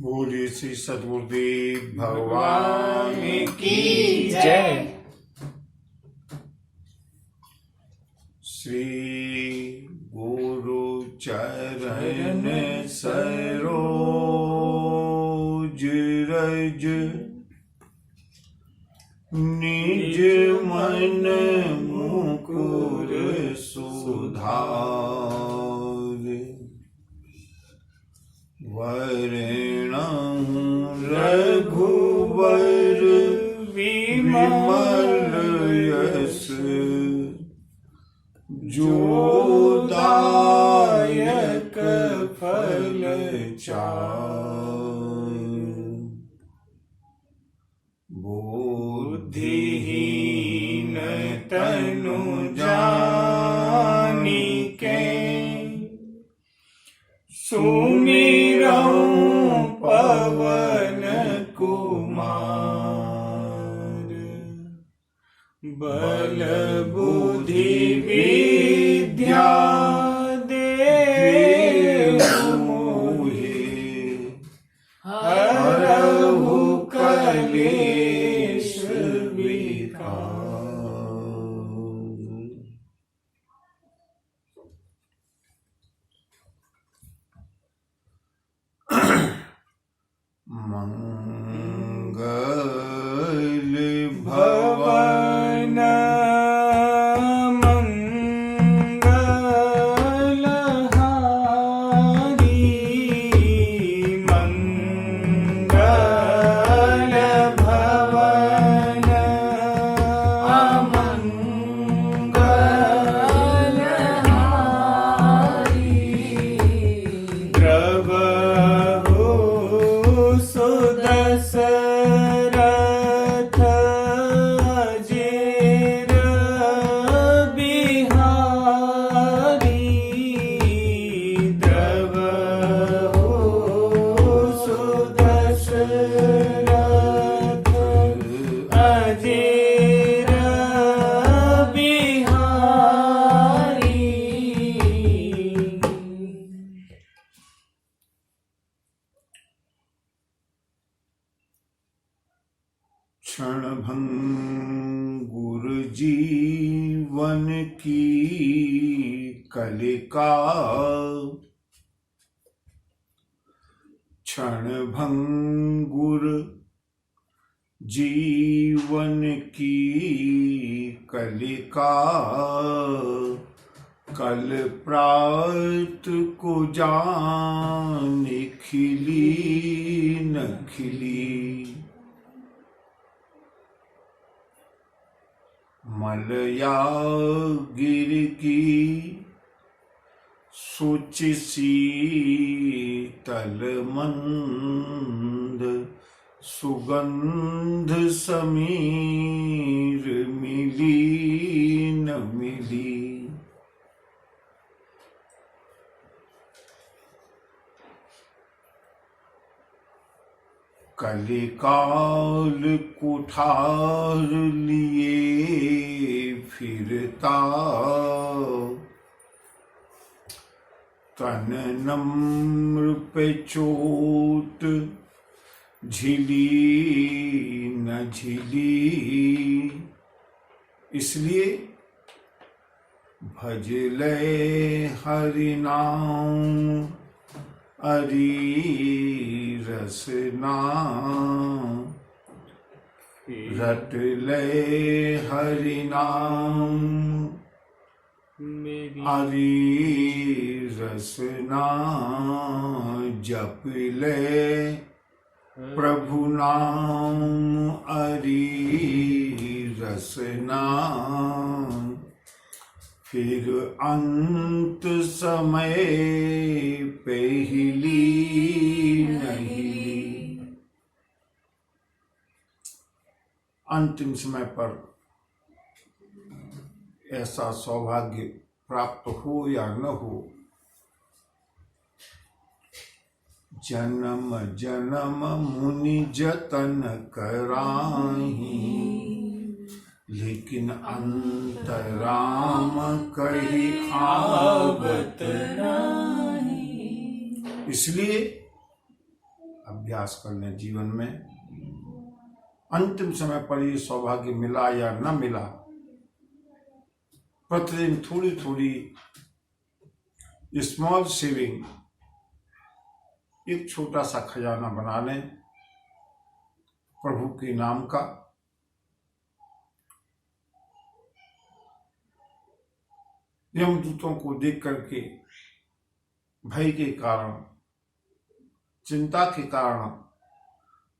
बोलिए श्री सद्गुरुदेव भगवान की जय। श्री गुरु चरण सरोज रज निज मन मुकुर सुधार वरण रघुवर विमल यश जोदायक फल बुद्धिहीन तनु जानिके सुमिरऊं पवन कुमार बल बुद्धि विद्या देहु मोहे हरहु कलेश विकार। मंगल भवन मंगलहारी मंगल भवन अमंगलहारी द्रवहु सुदशरथ अजेर बिहारी द्रवहु सुदशरथ अजेर बिहारी। क्षणभंगुर जीवन की कलिका क्षणभंगुर जीवन की कलिका कल प्रात को जान खिली न खिली मलया गिर की सूचि शीतल मंद सुगंध समीर मिली न मिली कलिकाल कुठार लिए फिरता तन नम्र पे चोट झिली न झिली इसलिए भजले हरि नाम हरि रसना रट ले हरि नाम हरि रसना जप ले प्रभु नाम हरि रसना फिर अंत समय पे हिली नहीं अंतिम समय पर ऐसा सौभाग्य प्राप्त हो या न हो जन्म जन्म मुनि जतन कराही लेकिन अंतराम कही आवत नहीं। इसलिए अभ्यास कर लें जीवन में। अंतिम समय पर ये सौभाग्य मिला या न मिला, प्रतिदिन थोड़ी थोड़ी स्मॉल सेविंग, एक छोटा सा खजाना बना लें प्रभु के नाम का। यमदूतों को देख करके भय के कारण, चिंता के कारण,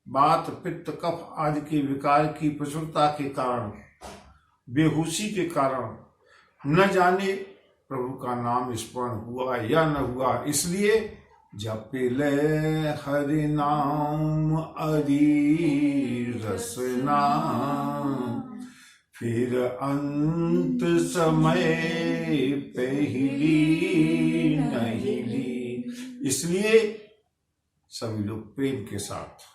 वात पित्त कफ आदि के विकार की प्रचुरता के कारण, बेहोशी के कारण न जाने प्रभु का नाम स्मरण हुआ या न हुआ, इसलिए जप ले हरि नाम अरि रसना, फिर अंत समय पहली नहीं ली। इसलिए सभी लोग प्रेम के साथ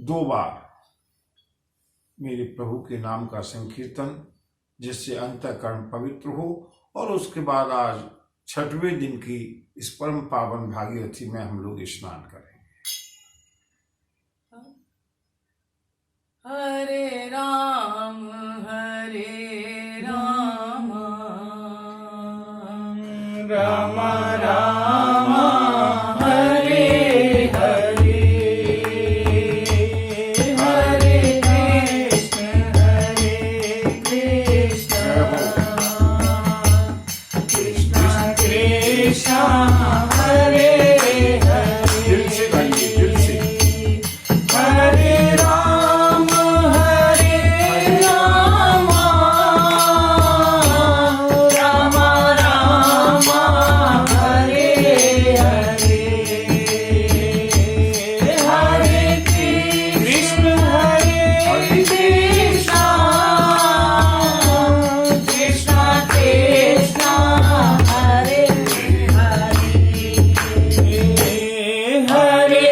2 बार मेरे प्रभु के नाम का संकीर्तन, जिससे अंतःकरण पवित्र हो, और उसके बाद आज 6वें दिन की इस परम पावन भागीरथी में हम लोग स्नान करेंगे। हरे राम राम राम हरे हरे, हरे कृष्ण कृष्ण कृष्ण हरे हरे। दिल से गाइए, दिल से। हरे राम राम राम हरे हरे, हरे कृष्ण कृष्ण कृष्ण कृष्ण हरे हरे, हरे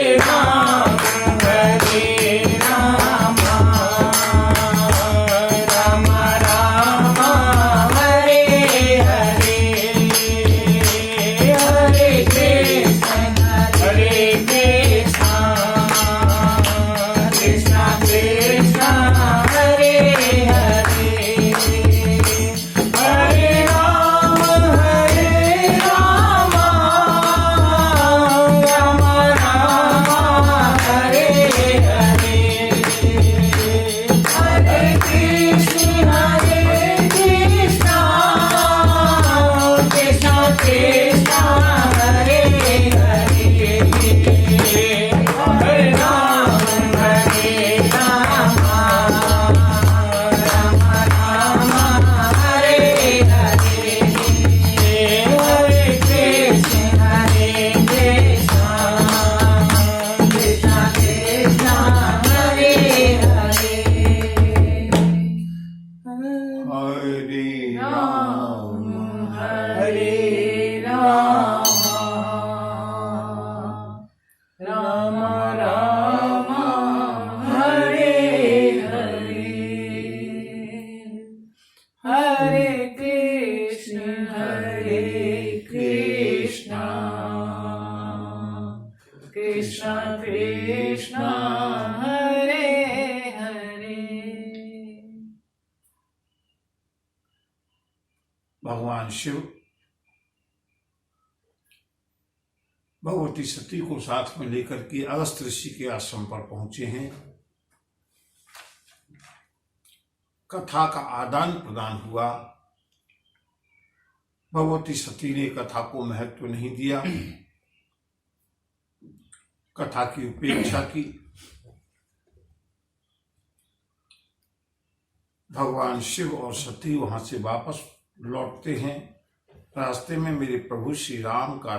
राम राम राम हरे हरे, हरे कृष्ण कृष्ण कृष्ण हरे हरे, हरे राम राम राम हरे हरे, हरे कृष्ण कृष्ण कृष्ण हरे हरे, हरे राम राम हरे हरे, हरे कृष्ण कृष्ण कृष्ण हरे हरे, हरे राम राम हरे राम राम राम हरे हरे, हरे कृष्ण कृष्ण कृष्ण हरे हरे। भगवान शिव भगवती सती को साथ में लेकर के अगस्त्य ऋषि के आश्रम पर पहुंचे हैं। कथा का आदान प्रदान हुआ। भगवती सती ने कथा को महत्व नहीं दिया, कथा की उपेक्षा की। भगवान शिव और सती वहां से वापस लौटते हैं। रास्ते में मेरे प्रभु श्री राम का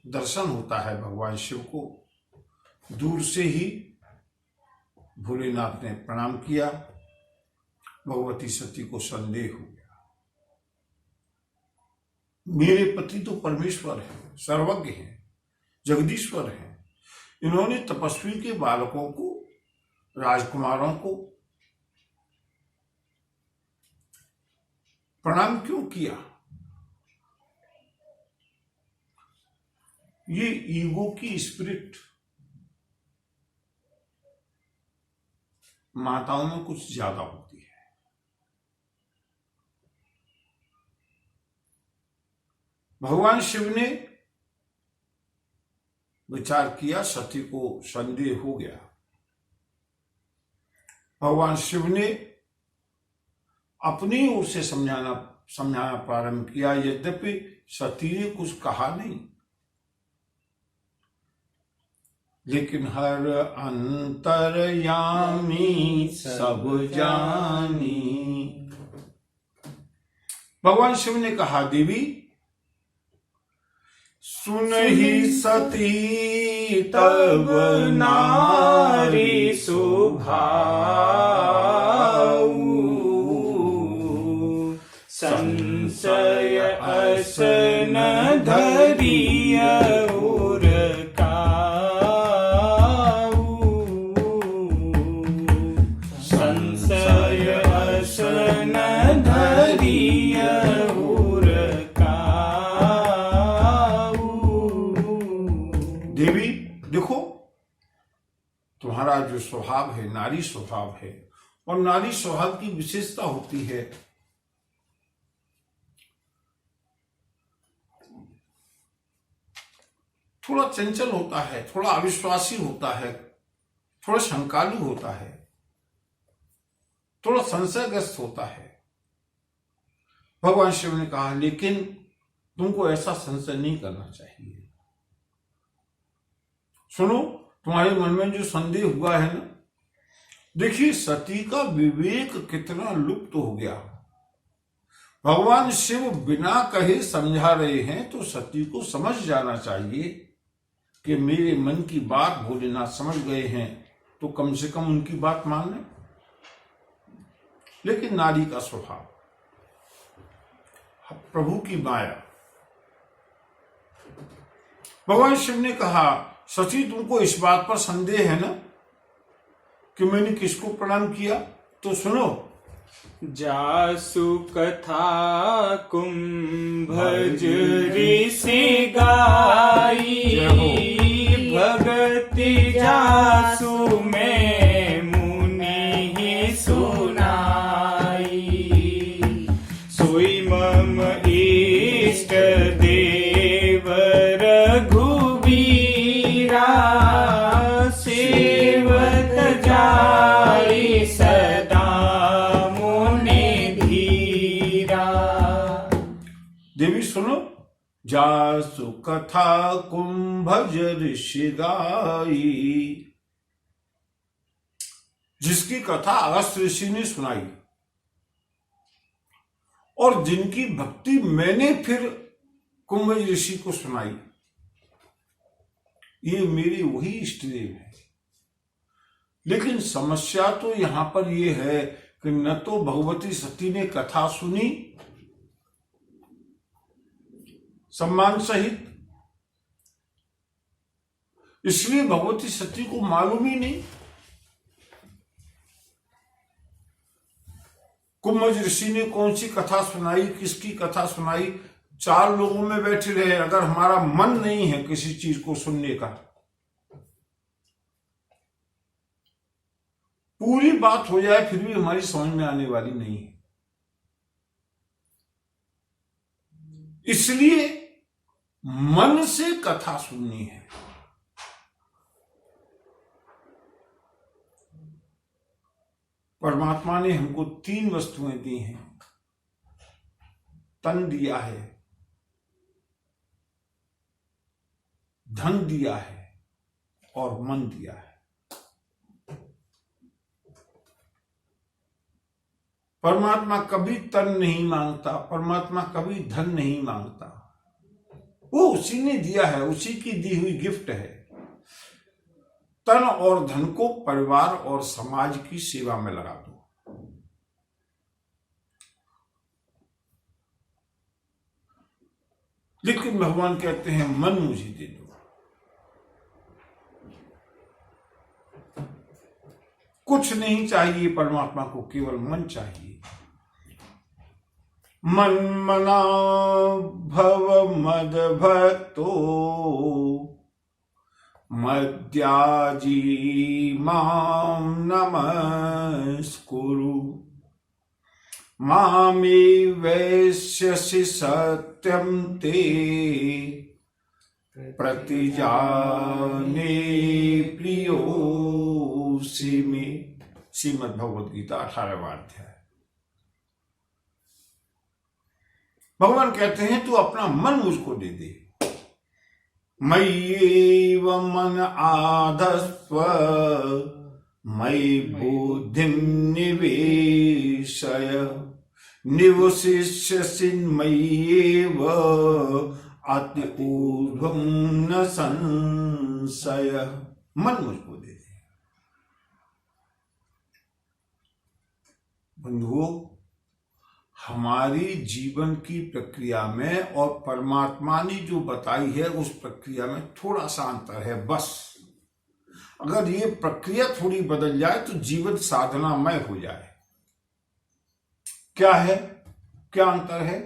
दर्शन होता है। भगवान शिव को दूर से ही भोलेनाथ ने प्रणाम किया। भगवती सती को संदेह हो गया, मेरे पति तो परमेश्वर हैं, सर्वज्ञ हैं, जगदीश्वर हैं, इन्होंने तपस्वी के बालकों को, राजकुमारों को प्रणाम क्यों किया? ये ईगो की स्पिरिट माताओं में कुछ ज्यादा होती है। भगवान शिव ने विचार किया, सती को संदेह हो गया। भगवान शिव ने अपनी ओर से समझाना प्रारंभ किया, यद्यपि सती ने कुछ कहा नहीं, लेकिन हर अंतर्यामी सब जानी। भगवान शिव ने कहा, देवी सुन ही सती तब नारी सुभाऊ, संशय असन धरिय उर काऊ, संशय असन धरिय उर काऊ। देवी देखो, तुम्हारा जो स्वभाव है नारी स्वभाव है, और नारी स्वभाव की विशेषता होती है थोड़ा चंचल होता है, थोड़ा अविश्वासी होता है, थोड़ा शंकालु होता है, थोड़ा संशयग्रस्त होता है। भगवान शिव ने कहा, लेकिन तुमको ऐसा संशय नहीं करना चाहिए। सुनो, तुम्हारे मन में जो संदेह हुआ है ना, देखिए सती का विवेक कितना लुप्त हो गया। भगवान शिव बिना कहे समझा रहे हैं, तो सती को समझ जाना चाहिए कि मेरे मन की बात भोलेनाथ समझ गए हैं, तो कम से कम उनकी बात मान लें। लेकिन नारी का स्वभाव, प्रभु की माया। भगवान शिव ने कहा, सची तुमको इस बात पर संदेह है ना कि मैंने किसको प्रणाम किया? तो सुनो, जासु कथा कुंभज ऋषि गाई, भगति जासु में मुनि ही सुनाई, सोई मम इष्ट देव रघुबीरा, सेवत जाई सदा मुनि धीरा। देवी सुनो, जासु कथा कुंभज ऋषि गाई, जिसकी कथा अगस्त्य ऋषि ने सुनाई और जिनकी भक्ति मैंने फिर कुंभज ऋषि को सुनाई, ये मेरी वही इष्ट देव है। लेकिन समस्या तो यहां पर यह है कि न तो भगवती सती ने कथा सुनी सम्मान सहित, इसलिए भगवती सती को मालूम ही नहीं कुंभज ऋषि ने कौन सी कथा सुनाई, किसकी कथा सुनाई। 4 लोगों में बैठे रहे, अगर हमारा मन नहीं है किसी चीज को सुनने का, पूरी बात हो जाए फिर भी हमारी समझ में आने वाली नहीं है। इसलिए मन से कथा सुननी है। परमात्मा ने हमको 3 वस्तुएं दी हैं, तन दिया है, धन दिया है और मन दिया है। परमात्मा कभी तन नहीं मांगता, परमात्मा कभी धन नहीं मांगता, वो उसी ने दिया है, उसी की दी हुई गिफ्ट है। तन और धन को परिवार और समाज की सेवा में लगा दो। लेकिन भगवान कहते हैं मन मुझे दे दो। कुछ नहीं चाहिए परमात्मा को, केवल मन चाहिए। मन मना भव मद भक्तो मद्याजी मां नमस्कुरु मामे वैश्यसि सत्यं ते प्रतिजाने प्रियोऽसि मे। श्रीमद् भगवद गीता 18वां अध्याय। भगवान कहते हैं तू अपना मन मुझको दे दे। मय्येव मन आधस्त्व मयि बुद्धिं निवेशय निवसिष्यसि मय्येव अति ऊर्ध्वं न संशय। मन मुझको दे दे। बंधुओं, हमारी जीवन की प्रक्रिया में और परमात्मा ने जो बताई है उस प्रक्रिया में थोड़ा सा अंतर है बस। अगर ये प्रक्रिया थोड़ी बदल जाए तो जीवन साधनामय हो जाए। क्या है, क्या अंतर है?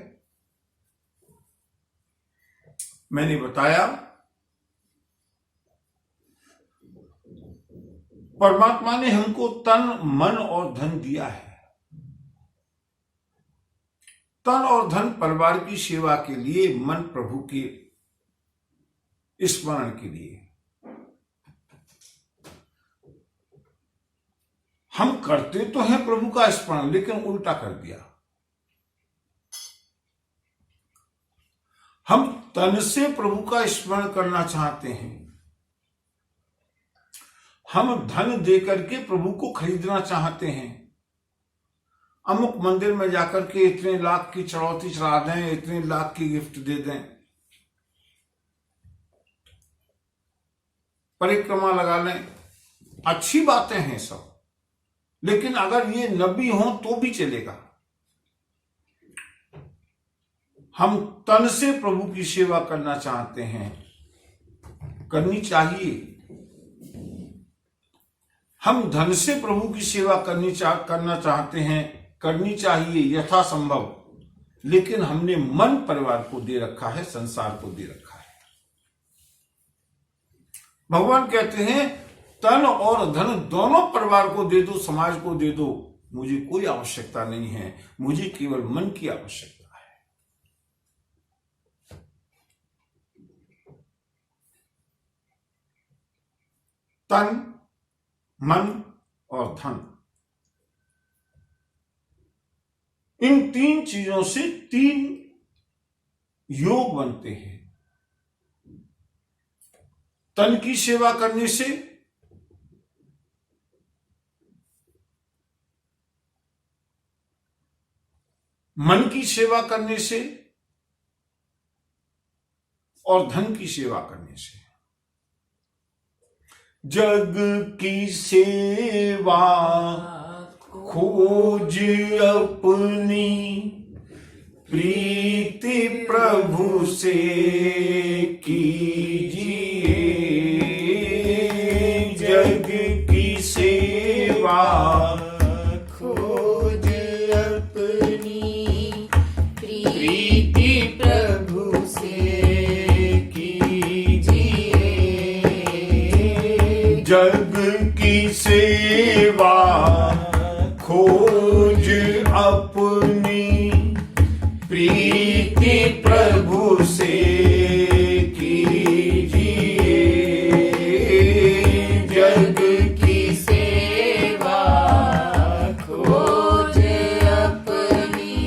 मैंने बताया परमात्मा ने हमको तन, मन और धन दिया है। तन और धन परिवार की सेवा के लिए, मन प्रभु के स्मरण के लिए। हम करते तो हैं प्रभु का स्मरण, लेकिन उल्टा कर दिया। हम तन से प्रभु का स्मरण करना चाहते हैं। हम धन देकर के प्रभु को खरीदना चाहते हैं। अमुक मंदिर में जाकर के इतने लाख की चढ़ौती चढ़ा दें, इतने लाख की गिफ्ट दे दें, परिक्रमा लगा लें। अच्छी बातें हैं सब, लेकिन अगर ये नबी हो तो भी चलेगा। हम तन से प्रभु की सेवा करना चाहते हैं, करनी चाहिए। हम धन से प्रभु की सेवा करना चाहते हैं, करनी चाहिए यथासंभव। लेकिन हमने मन परिवार को दे रखा है, संसार को दे रखा है। भगवान कहते हैं तन और धन दोनों परिवार को दे दो, समाज को दे दो, मुझे कोई आवश्यकता नहीं है। मुझे केवल मन की आवश्यकता है। तन, मन और धन, इन तीन चीजों से तीन योग बनते हैं। तन की सेवा करने से मन की सेवा करने से और धन की सेवा करने से। जग की सेवा खोज अपनी प्रीति प्रभु से कीजिए। जग की सेवा खोज अपनी प्रीति प्रभु से कीजिए। जग की सेवा खोज अपनी प्रीति प्रभु से कीजिए। जग की सेवा खोज अपनी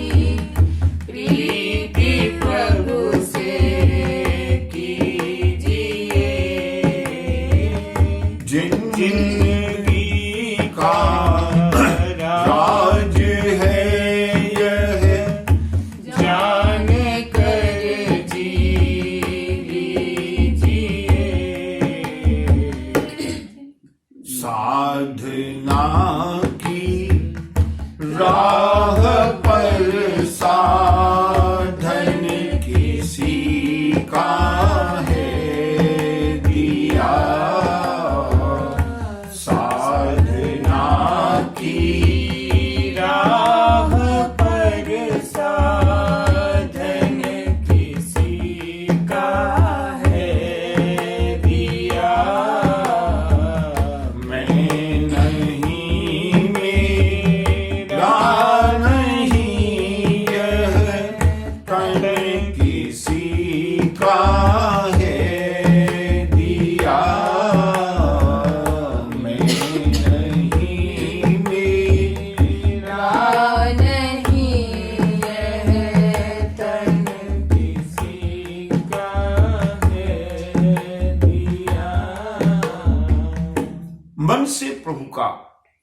प्रीति प्रभु से कीजिए। जिन जिंदगी का राज है यह जान कर जी लीजिए। साधना की राह पर साधन किसी का है दिया। साधना की राह पर साधन किसी का है दिया। मन से प्रभु का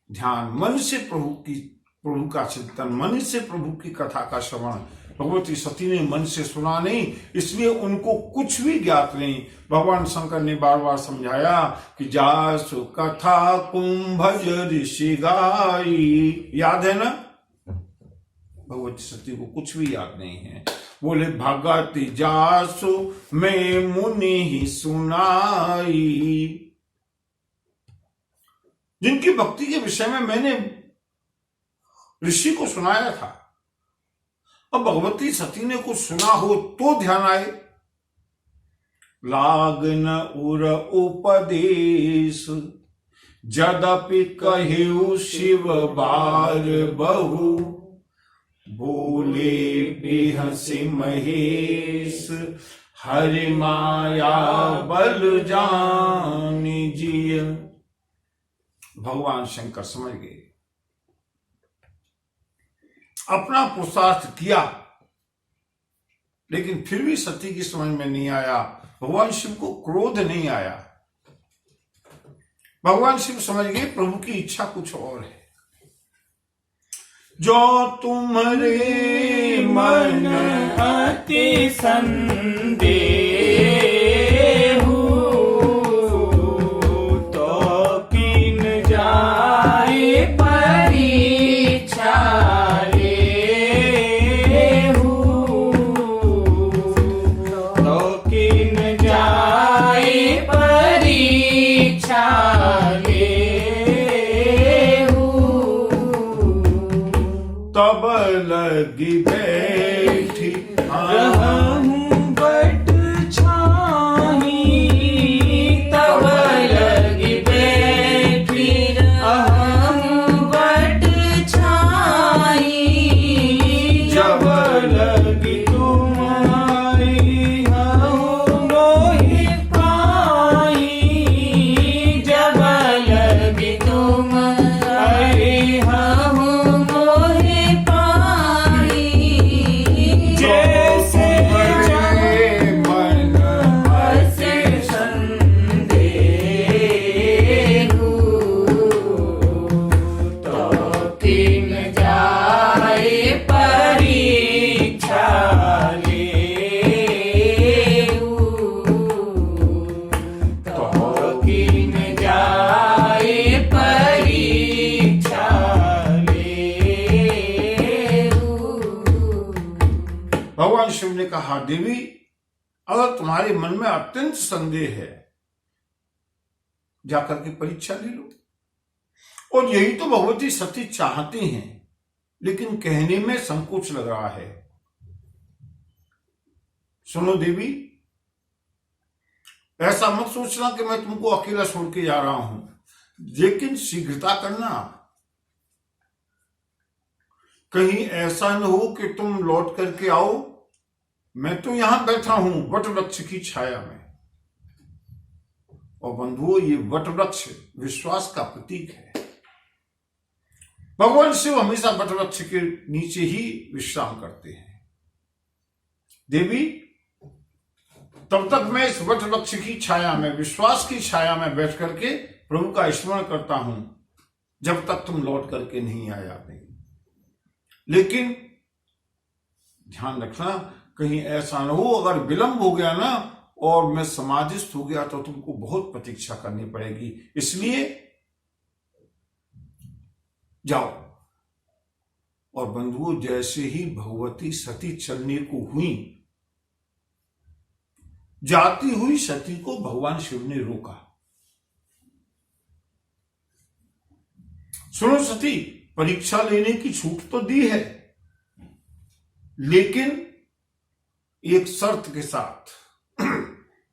ध्यान, मन से प्रभु का चिंतन, मन से प्रभु की कथा का श्रवण भगवती सती ने मन से सुना नहीं, इसलिए उनको कुछ भी ज्ञात नहीं। भगवान शंकर ने बार बार समझाया कि जासु कथा कुंभज ऋषि गाई, याद है ना? भगवती सती को कुछ भी याद नहीं है। बोले भगति जासु मैं मुनि ही सुनाई, जिनकी भक्ति के विषय में मैंने ऋषि को सुनाया था। अब भगवती सती ने कुछ सुना हो तो ध्यान आए। लागन उर उपदेश जदपि कहिउ शिव बार बहु, बोले बिहसि महेश हरि माया बल जान जिय। भगवान शंकर समझ गए, अपना पुरुषार्थ किया, लेकिन फिर भी सती की समझ में नहीं आया। भगवान शिव को क्रोध नहीं आया। भगवान शिव समझ गए प्रभु की इच्छा कुछ और है। जो तुम्हारे मन अति संदेहु, तो किन जाए परीक्षा लेहु, तो किन जाए परीक्षा तब लगी बैठी रहूं बट छाही, तब लगी बैठी रहूं बट छाही, जब लगी तुम्हारी हूँ मोहि पाई, जब लगी तुम्हारी हूँ मोहि पाई, जैसे मन असे संदेहु, तो किन जाए परीक्षा लेहु, तो किन जाए परीक्षा लेहु। भगवान शिव ने कहा, देवी अगर तुम्हारे मन में अत्यंत संदेह है, जाकर के परीक्षा ले लो। और यही तो भगवती सती चाहती हैं, लेकिन कहने में संकोच लग रहा है। सुनो देवी, ऐसा मत सोचना कि मैं तुमको अकेला छोड़ के जा रहा हूं, लेकिन शीघ्रता करना। कहीं ऐसा न हो कि तुम लौट करके आओ, मैं तो यहां बैठा हूं वट वृक्ष की छाया में। और बंधुओं, ये वट वृक्ष विश्वास का प्रतीक है। भगवान शिव हमेशा वट वृक्ष के नीचे ही विश्राम करते हैं। देवी, तब तक मैं इस वट वृक्ष की छाया में, विश्वास की छाया में बैठ करके प्रभु का स्मरण करता हूं, जब तक तुम लौट करके नहीं आ जाते। लेकिन ध्यान रखना, कहीं ऐसा न हो, अगर विलंब हो गया ना और मैं समाधिस्थ हो गया तो तुमको बहुत प्रतीक्षा करनी पड़ेगी। इसलिए जाओ। और बंधुओं, जैसे ही भगवती सती चलने को हुई, जाती हुई सती को भगवान शिव ने रोका। सुनो सती, परीक्षा लेने की छूट तो दी है, लेकिन एक शर्त के साथ।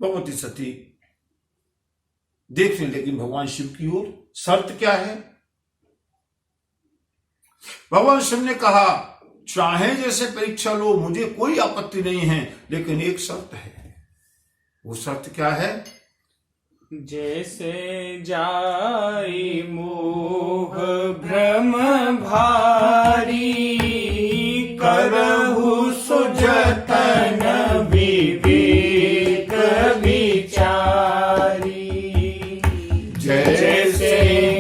भगवती सती देखने लेकिन भगवान शिव की ओर। शर्त क्या है? भगवान शिव ने कहा, चाहे जैसे परीक्षा लो, मुझे कोई आपत्ति नहीं है, लेकिन एक शर्त है। वो शर्त क्या है? जैसे जाई मोह भ्रम भारी, करहु सुजतन विवेक विचारी। जैसे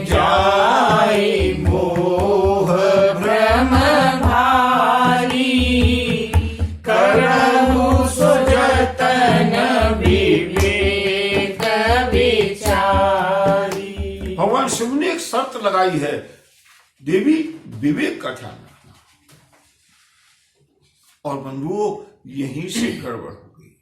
भगवान शिव ने एक शर्त लगाई है, देवी विवेक का ध्यान रखना। और बंधुओं, यहीं से गड़बड़ हो गई।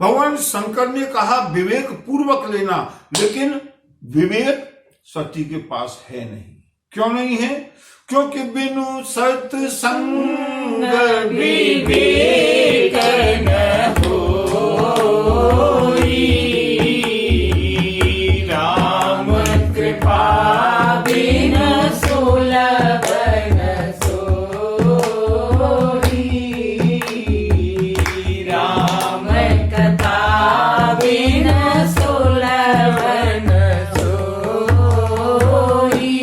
भगवान शंकर ने कहा विवेक पूर्वक लेना, लेकिन विवेक सती के पास है नहीं। क्यों नहीं है? क्योंकि बिनु सत्संग विवेक न होई, राम कृपा बिनु सुलभ न सोई, राम कथा बिनु सुलभ न सोई।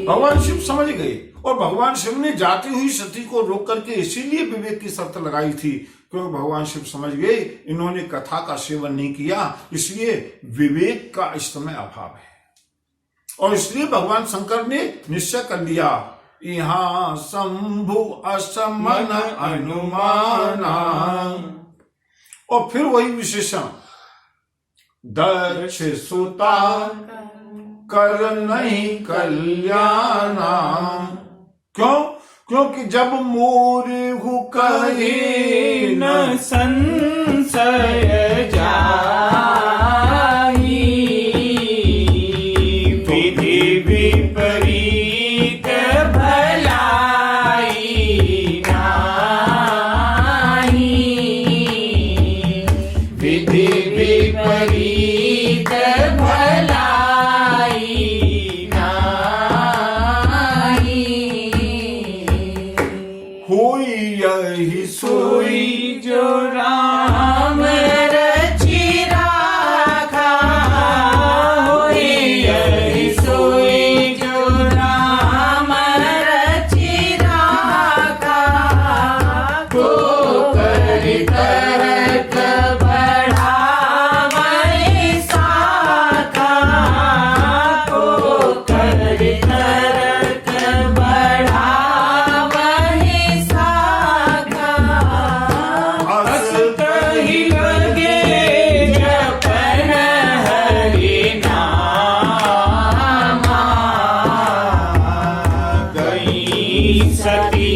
भगवान शिव समझ गए, और भगवान शिव ने जाती हुई सती को रोक करके इसीलिए विवेक की शर्त लगाई थी, क्योंकि भगवान शिव समझ गए इन्होंने कथा का सेवन नहीं किया, इसलिए विवेक का इस समय अभाव है। और इसलिए भगवान शंकर ने निश्चय कर लिया, यहाँ शंभु असमन अनुमाना। और फिर वही विशेषण, दक्ष सुता कर नहीं कल्याणा। क्यों? क्योंकि जब मोर हु कहे न संशय जाई, विधि विपरीत भलाई नाई, विधि विपरीत भलाई नाई। होई यही सोई जो राम रचि राखा, होई यही सोई जो राम रचि राखा, को कर तरक बढ़ावै साखा, को कर तरक बढ़ावै साखा। हस्त ही लगे जपन हरि नामा, गई सती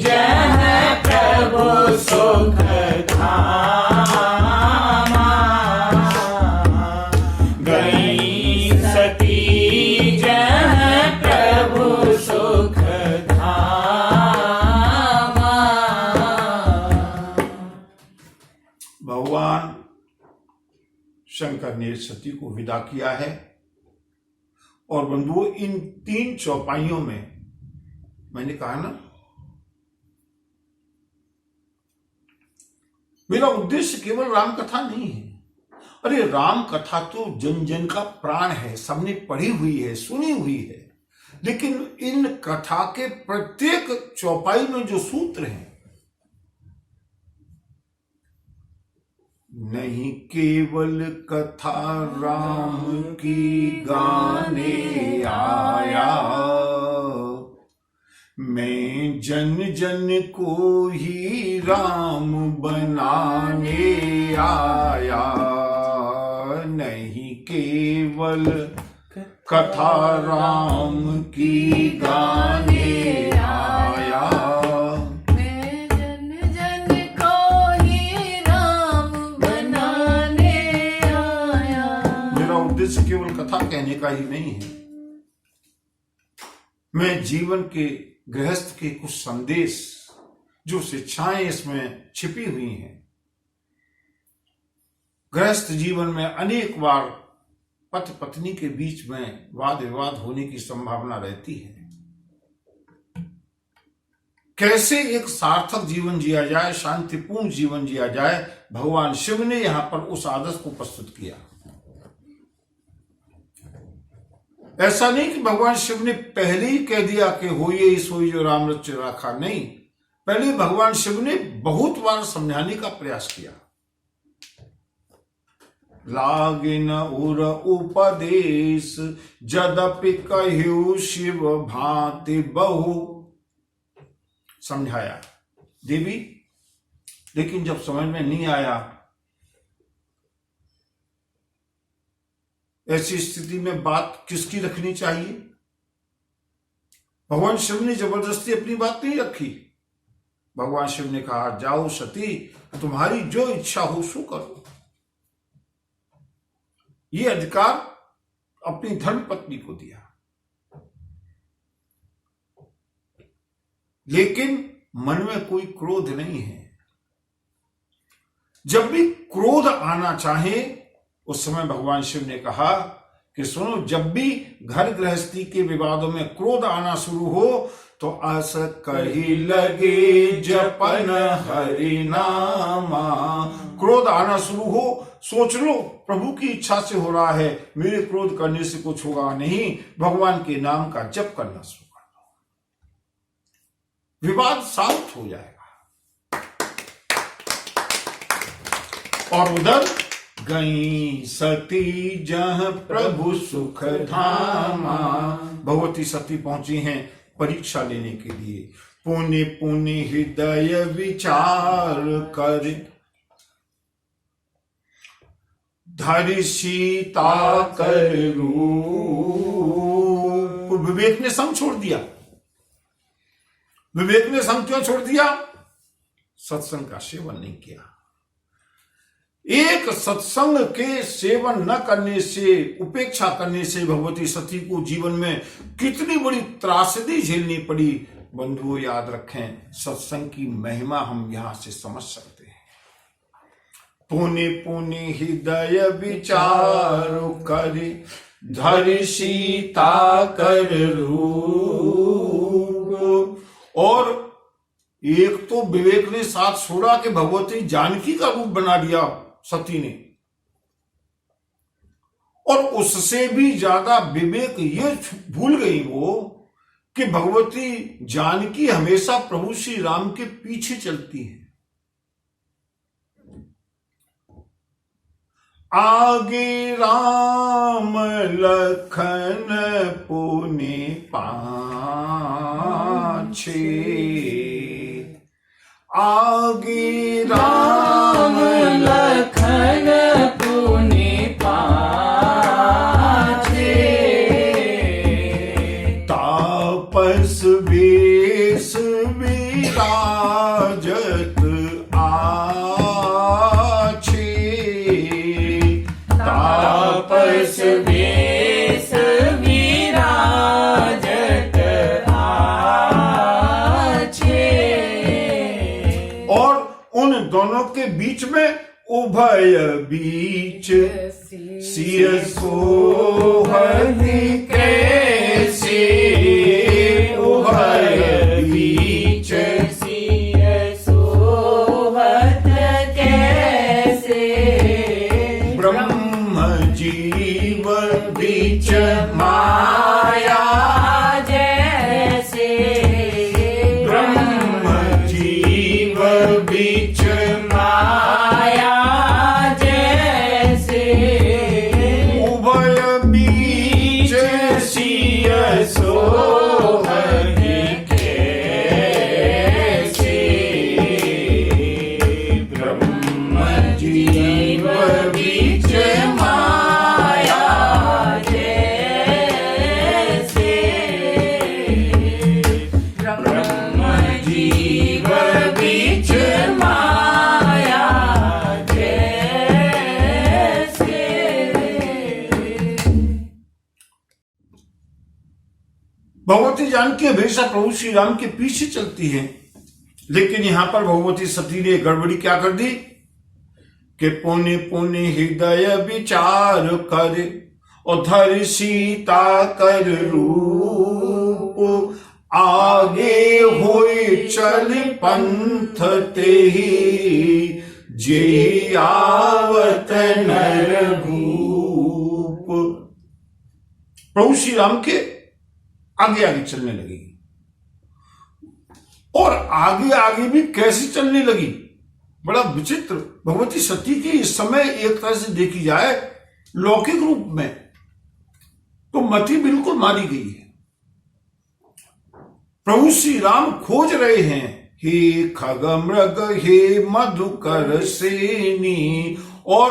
जह प्रभु सुख धामा, गई सती जह प्रभु सुख धामा। भगवान शंकर ने सती को विदा किया है। और बंधुओं, इन 3 चौपाइयों में मैंने कहा ना, मेरा उद्देश्य केवल राम कथा नहीं है। अरे राम कथा तो जन जन का प्राण है, सबने पढ़ी हुई है, सुनी हुई है, लेकिन इन कथा के प्रत्येक चौपाई में जो सूत्र हैं, नहीं केवल कथा राम की गाने आया, मैं जन जन को ही राम बनाने आया। नहीं केवल कथा राम की गाने आया, मैं जन जन को ही राम बनाने आया। मेरा उद्देश्य केवल कथा कहने का ही नहीं है, मैं जीवन के गृहस्थ के कुछ संदेश, जो शिक्षाएं इसमें छिपी हुई हैं। गृहस्थ जीवन में अनेक बार पति पत्नी के बीच में वाद विवाद होने की संभावना रहती है। कैसे एक सार्थक जीवन जिया जाए, शांतिपूर्ण जीवन जिया जाए, भगवान शिव ने यहां पर उस आदर्श को प्रस्तुत किया। ऐसा नहीं कि भगवान शिव ने पहले ही कह दिया कि होइए ही सोई जो राम रचि राखा, नहीं, पहले भगवान शिव ने बहुत बार समझाने का प्रयास किया। लागे न उर उपदेश जदपि कह्यु शिव भांति बहु, समझाया देवी, लेकिन जब समझ में नहीं आया ऐसी स्थिति में बात किसकी रखनी चाहिए? भगवान शिव ने जबरदस्ती अपनी बात नहीं रखी। भगवान शिव ने कहा, जाओ सती, तुम्हारी जो इच्छा हो सो करो। ये अधिकार अपनी धर्म पत्नी को दिया। लेकिन मन में कोई क्रोध नहीं है। जब भी क्रोध आना चाहे उस समय भगवान शिव ने कहा कि सुनो, जब भी घर गृहस्थी के विवादों में क्रोध आना शुरू हो तो अस कही लगे जपन हरि नामा। क्रोध आना शुरू हो, सोच लो प्रभु की इच्छा से हो रहा है, मेरे क्रोध करने से कुछ होगा नहीं, भगवान के नाम का जप करना शुरू कर दो, विवाद शांत हो जाएगा। और उधर गई सती जहाँ प्रभु सुख धामा। भगवती सती पहुंची हैं परीक्षा लेने के लिए। पुण्य पुण्य हृदय विचार कर धरि सीता कर रूप। विवेक ने संग छोड़ दिया। विवेक ने संग क्यों छोड़ दिया? सत्संग का सेवन नहीं किया। एक सत्संग के सेवन न करने से, उपेक्षा करने से भगवती सती को जीवन में कितनी बड़ी त्रासदी झेलनी पड़ी। बंधुओं याद रखें, सत्संग की महिमा हम यहां से समझ सकते हैं। पुण्य पुण्य हृदय विचार कर धरि सीता कर रूप। और एक तो विवेक ने साथ छोड़ा कि भगवती जानकी का रूप बना दिया सती ने, और उससे भी ज्यादा विवेक ये भूल गई वो कि भगवती जानकी हमेशा प्रभु श्री राम के पीछे चलती है। आगे राम लखन पुनि पाछे, आगे राम लखन पुनि पाछे। तापस वेश विराजत आछे, तापस वेश विराजत आछे। और उन दोनों के बीच में उभय बीच सिय सोहति कैसे। उभय बीच सिय सोहत कैसे। ब्रह्म जीव बीच माया जैसे। ब्रह्म जीव बीच माया जैसे। उभय बीच सिय सोहति कैसे। ब्रह्म जीव बीच माया जैसे। ब्रह्म जीव बीच माया जैसे। भगवती जानकी हमेशा प्रभु श्री राम के पीछे चलती है। लेकिन यहां पर भगवती सती ने गड़बड़ी क्या कर दी कि पुण्य पुण्य हृदय विचार कर और धरि सीता कर रूप। आगे होए चल पंथ तेहि जे आवत नर भूप। प्रभु श्री राम के आगे आगे चलने लगी, और आगे आगे भी कैसे चलने लगी, बड़ा विचित्र। भगवती सती की इस समय एक तरह से देखी जाए लौकिक रूप में तो मति बिल्कुल मारी गई है। प्रभु श्री राम खोज रहे हैं, हे खग मृग हे मधुकर सेनी, और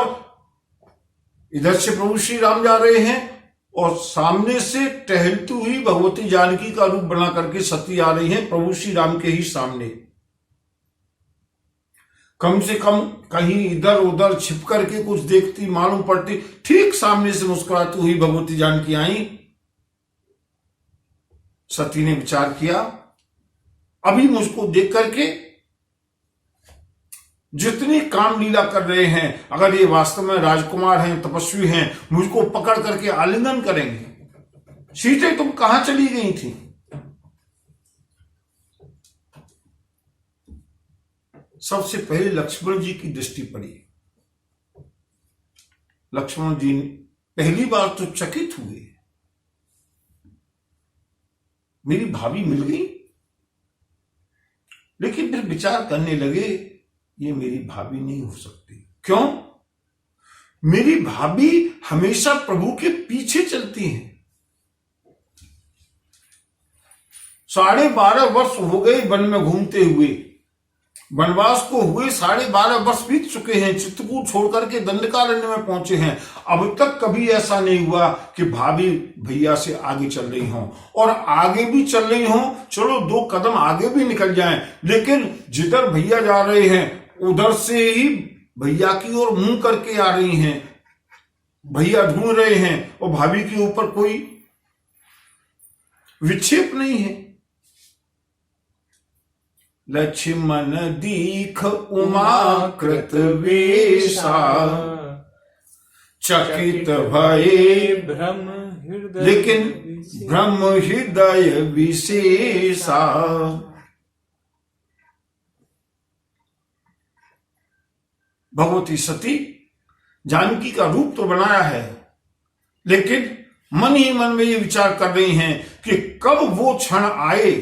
इधर से प्रभु श्री राम जा रहे हैं और सामने से टहलती हुई भगवती जानकी का रूप बना करके सती आ रही हैं प्रभु श्री राम के ही सामने। कम से कम कहीं इधर उधर छिप करके कुछ देखती मालूम पड़ती, ठीक सामने से मुस्कुराती हुई भगवती जानकी आई। सती ने विचार किया, अभी मुझको देख करके जितनी काम लीला कर रहे हैं, अगर ये वास्तव में राजकुमार हैं, तपस्वी हैं, मुझको पकड़ करके आलिंगन करेंगे। सीते तुम कहां चली गई थी? सबसे पहले लक्ष्मण जी की दृष्टि पड़ी। लक्ष्मण जी पहली बार तो चकित हुए, मेरी भाभी मिल गई। लेकिन फिर विचार करने लगे, ये मेरी भाभी नहीं हो सकती। क्यों? मेरी भाभी हमेशा प्रभु के पीछे चलती हैं। 12.5 वर्ष हो गए वन में घूमते हुए, वनवास को हुए 12.5 वर्ष बीत चुके हैं। चित्रकूट छोड़कर के दंडकारण्य में पहुंचे हैं। अब तक कभी ऐसा नहीं हुआ कि भाभी भैया से आगे चल रही हों, और आगे भी चल रही हों, चलो 2 कदम आगे भी निकल जाएं, लेकिन जिधर भैया जा रहे हैं उधर से ही भैया की ओर मुंह करके आ रही हैं। भैया ढूंढ रहे हैं और भाभी के ऊपर कोई विक्षेप नहीं है। लक्ष्मण दीख उमा कृत वेशा, चकित भये ब्रह्म हृदय, लेकिन ब्रह्म हृदय विशेषा। भगवती सती जानकी का रूप तो बनाया है, लेकिन मन ही मन में ये विचार कर रही हैं कि कब वो क्षण आए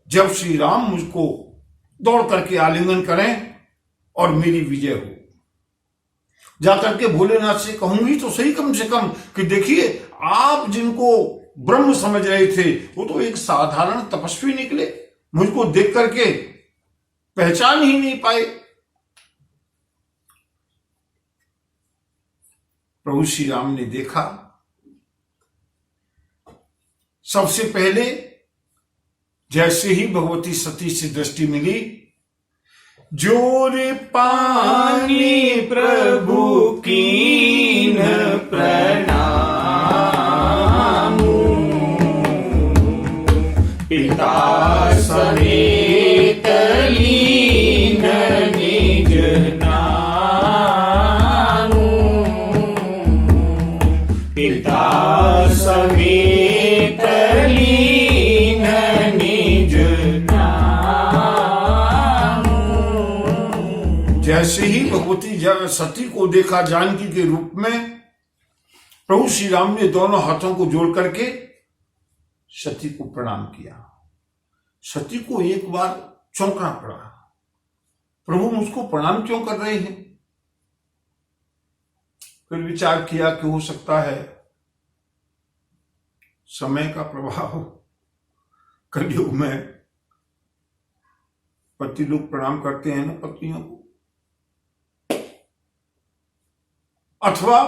जब श्री राम मुझको दौड़ करके आलिंगन करें और मेरी विजय हो। जाकर के भोलेनाथ से कहूंगी तो सही कम से कम कि देखिए, आप जिनको ब्रह्म समझ रहे थे वो तो एक साधारण तपस्वी निकले, मुझको देख करके पहचान ही नहीं पाए। प्रभु श्री राम ने देखा, सबसे पहले जैसे ही भगवती सती से दृष्टि मिली, जोर पानी प्रभु कीन प्रणाम, पिता समेत लीन निज नाम, पिता समेत लीन निज नाम। जैसे ही भगवती सती को देखा जानकी के रूप में, प्रभु श्री राम ने दोनों हाथों को जोड़ करके सती को प्रणाम किया। सती को एक बार चौंकना पड़ा, प्रभु मुझको प्रणाम क्यों कर रहे हैं? फिर विचार किया कि हो सकता है समय का प्रभाव, कलयुग में पति लोग प्रणाम करते हैं ना पत्नियों को, अथवा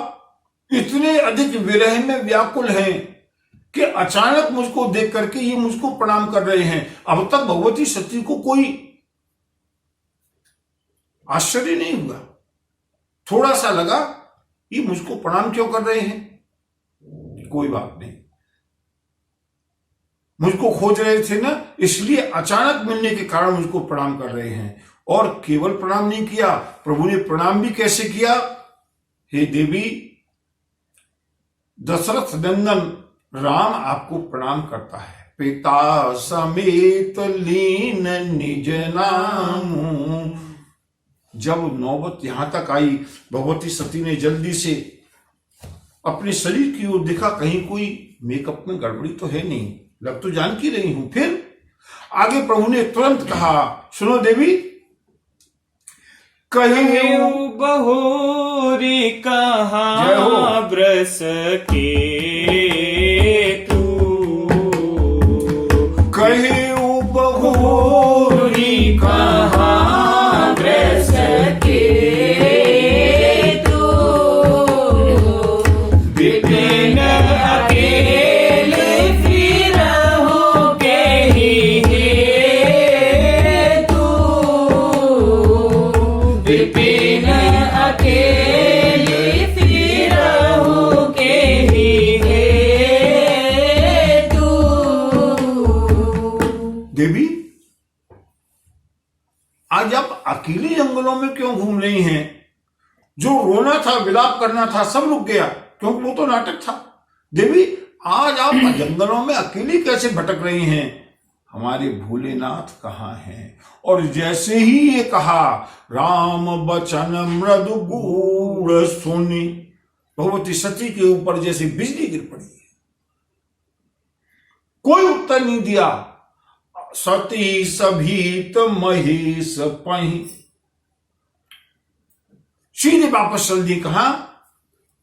इतने अधिक विरह में व्याकुल हैं कि अचानक मुझको देख करके ये मुझको प्रणाम कर रहे हैं। अब तक भगवती सती को कोई आश्चर्य नहीं हुआ, थोड़ा सा लगा ये मुझको प्रणाम क्यों कर रहे हैं। कोई बात नहीं, मुझको खोज रहे थे ना, इसलिए अचानक मिलने के कारण मुझको प्रणाम कर रहे हैं। और केवल प्रणाम नहीं किया, प्रभु ने प्रणाम भी कैसे किया? हे देवी, दशरथ नंदन राम आपको प्रणाम करता है। पिता समेत लीन निज नाम। जब नौबत यहां तक आई, भगवती सती ने जल्दी से अपने शरीर की ओर देखा, कहीं कोई मेकअप में गड़बड़ी तो है नहीं, लग तो जानकी रही हूं। फिर आगे प्रभु ने तुरंत कहा, सुनो देवी, कहु बहोरी कहाँ ब्रस के तू, कहु बहोरी कहाँ ब्रस के तू, जो रोना था, विलाप करना था, सब रुक गया, क्योंकि वो तो नाटक था। देवी, आज आप जंगलों में अकेली कैसे भटक रही हैं? हमारे भोलेनाथ कहाँ हैं? और जैसे ही ये कहा, राम बचन मृदु गूढ़ सुनी, भगवती सती के ऊपर जैसे बिजली गिर पड़ी। कोई उत्तर नहीं दिया। सती सभीत महेश पही, सीधे वापस चल दी, कहा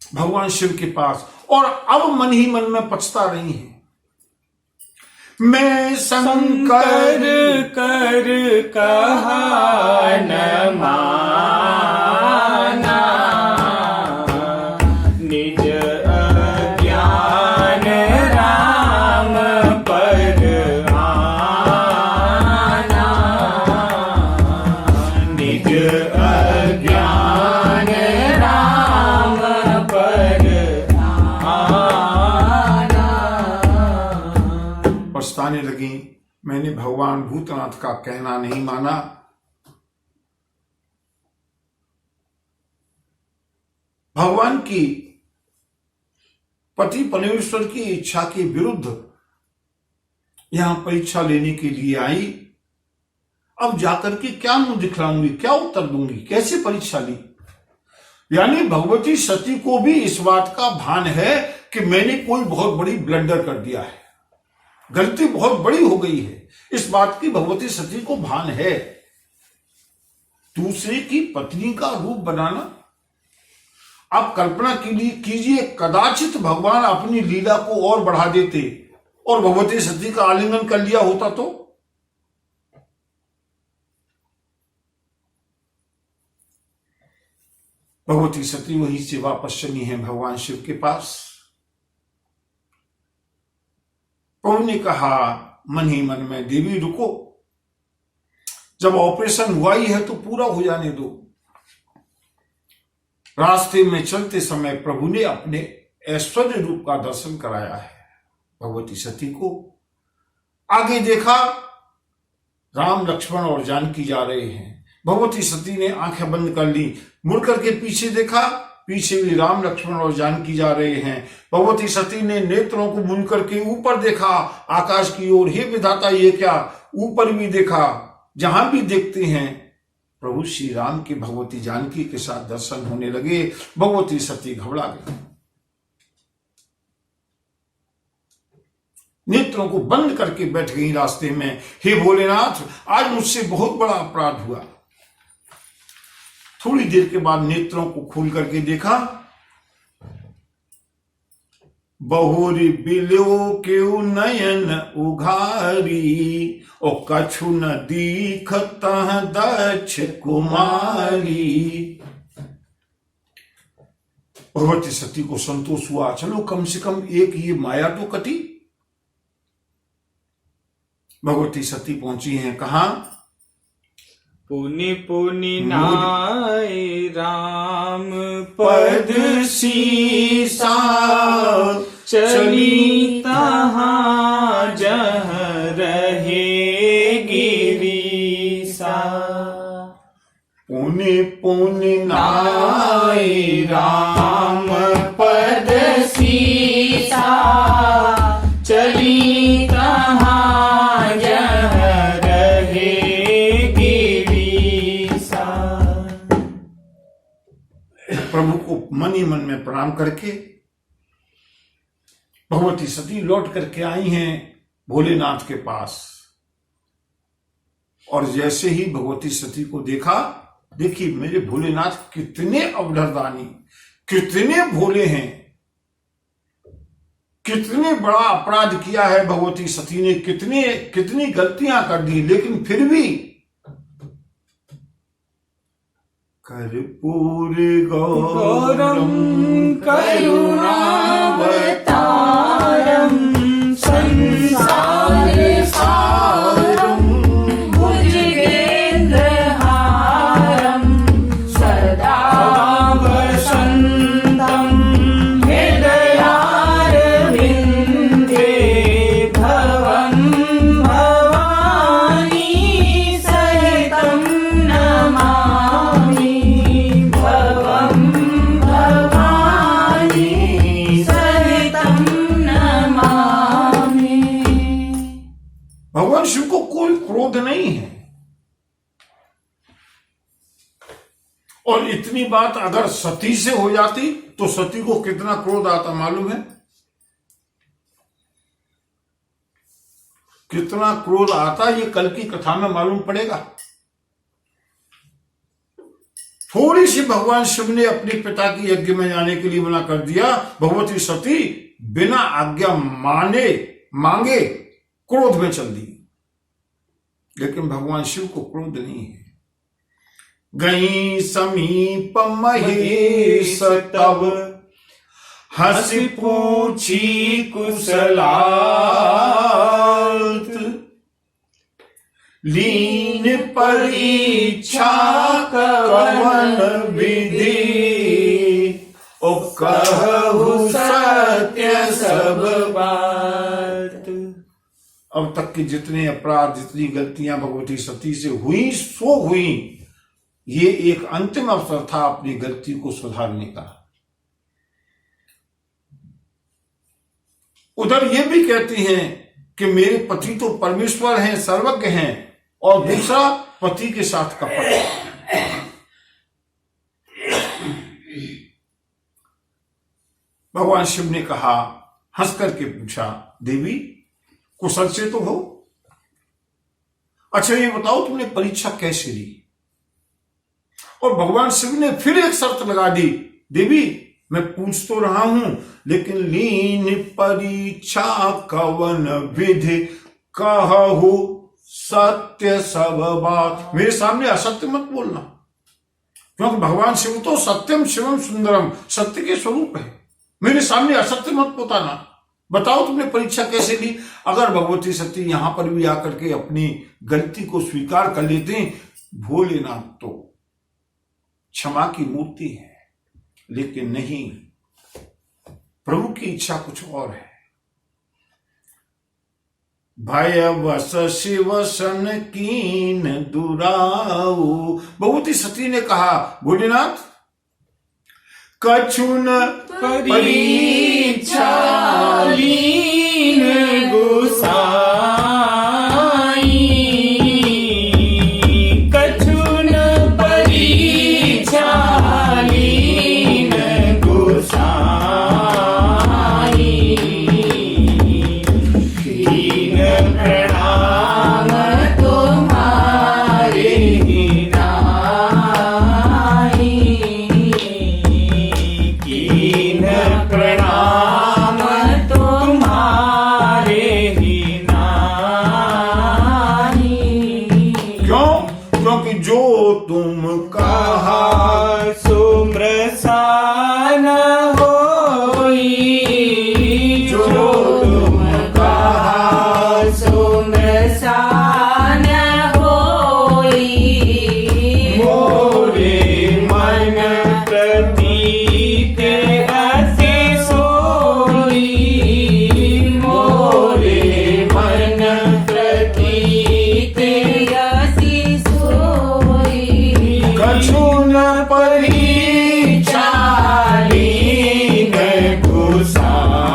भगवान शिव के पास। और अब मन ही मन में पछता रही हैं, मैं शंकर कर कहा न माना, निज अज्ञान राम पर आना, निज अज्ञान राम पर आना। पछताने लगी, मैंने भगवान भूतनाथ का कहना नहीं माना। भगवान की पति परमेश्वर की इच्छा के विरुद्ध यहां परीक्षा लेने के लिए आई। अब जाकर के क्या मुंह दिखलाऊंगी, क्या उत्तर दूंगी, कैसे परीक्षा ली? यानी भगवती सती को भी इस बात का भान है कि मैंने कोई बहुत बड़ी ब्लंडर कर दिया है, गलती बहुत बड़ी हो गई है, इस बात की भगवती सती को भान है। दूसरे की पत्नी का रूप बनाना, आप कल्पना कीजिए, कदाचित भगवान अपनी लीला को और बढ़ा देते और भगवती सती का आलिंगन कर लिया होता तो? भगवती सती वहीं से वापस चली हैं भगवान शिव के पास। प्रभु ने कहा मन ही मन में, देवी रुको, जब ऑपरेशन हुआ ही है तो पूरा हो जाने दो। रास्ते में चलते समय प्रभु ने अपने ऐश्वर्य रूप का दर्शन कराया है भगवती सती को। आगे देखा, राम लक्ष्मण और जानकी जा रहे हैं। भगवती सती ने आंखें बंद कर ली, मुड़ करके पीछे देखा, पीछे भी राम लक्ष्मण और जानकी जा रहे हैं। भगवती सती ने नेत्रों को मूंद करके ऊपर देखा, आकाश की ओर। हे विधाता, ये क्या? ऊपर भी देखा, जहां भी देखते हैं प्रभु श्री राम की भगवती जानकी के साथ दर्शन होने लगे। भगवती सती घबरा गई, नेत्रों को बंद करके बैठ गई रास्ते में। हे भोलेनाथ, आज मुझसे बहुत बड़ा अपराध हुआ। थोड़ी देर के बाद नेत्रों को खोल करके देखा, बहुरी बिलो केउ नयन उघारी, ओ कछु न दीखत दक्ष कुमारी। भगवती सती को संतोष हुआ, चलो कम से कम एक ये माया तो कटी। भगवती सती पहुंची हैं कहां? पुनि पुनि नाय राम पद सीसा, चली तहाँ जह रहे गिरीसा। पुनि पुनि नाय राम पद सीसा, चली तहाँ जह रहे गिरीसा। प्रभु को मन ही मन में प्रणाम करके भगवती सती लौट करके आई हैं भोलेनाथ के पास। और जैसे ही भगवती सती को देखा, देखिए मेरे भोलेनाथ कितने अवधरदानी, कितने भोले हैं, कितने बड़ा अपराध किया है भगवती सती ने, कितनी गलतियां कर दी, लेकिन फिर भी कर्पूर गौरम करुणावतारम संसार सारम भुजगेन्द्रहारम सदा वसंतम हृदयारविंदे भवं भवानी सहितं नमामि भवं क्रोध नहीं है। और इतनी बात अगर सती से हो जाती तो सती को कितना क्रोध आता मालूम है? कितना क्रोध आता ये कल की कथा में मालूम पड़ेगा। थोड़ी सी भगवान शिव ने अपने पिता की यज्ञ में जाने के लिए मना कर दिया, भगवती सती बिना आज्ञा मांगे क्रोध में चल दी। लेकिन भगवान शिव को क्रोध नहीं है। गई समीप महेश तब हंसी पूछी कुशलात, लीन परीक्षा कवन विधि, ओ कहु सत्य सब बात। अब तक के जितने अपराध, जितनी गलतियां भगवती सती से हुई सो हुई, ये एक अंतिम अवसर था अपनी गलती को सुधारने का। उधर ये भी कहती हैं कि मेरे पति तो परमेश्वर हैं, सर्वज्ञ हैं, और दूसरा पति के साथ कपट। भगवान शिव ने कहा, हंस करके पूछा, देवी कुशल से तो हो, अच्छा ये बताओ तुमने परीक्षा कैसे ली? और भगवान शिव ने फिर एक शर्त लगा दी, देवी मैं पूछ तो रहा हूं, लेकिन लीन परीक्षा कवन विधि, कहु सत्य सब बात। मेरे सामने असत्य मत बोलना, क्योंकि भगवान शिव तो सत्यम शिवम सुंदरम, सत्य के स्वरूप है। मेरे सामने असत्य मत बताना, बताओ तुमने परीक्षा कैसे ली? अगर भगवती सती यहां पर भी आकर के अपनी गलती को स्वीकार कर लेते, भोलेनाथ तो क्षमा की मूर्ति है, लेकिन नहीं, प्रभु की इच्छा कुछ और है। भय वश शिव सन कीन दुराऊ। भगवती सती ने कहा, भोलेनाथ कछुन परीक्षा लीन गुसाई, कछुन परीक्षा लीन गुसाई, कीन प्रणाम तुम्हारे नाई, कीन प्रणाम तुम्हारे नाई। क्यों? क्योंकि जो तुम कहा सुम्रसान होई, जो तुम कहा सुम्रसान होई, मोरे मन प्रतीत अति सोई, मोरे मन प्रतीत अति सोई, कछुन परीक्षा लीन गुसाई,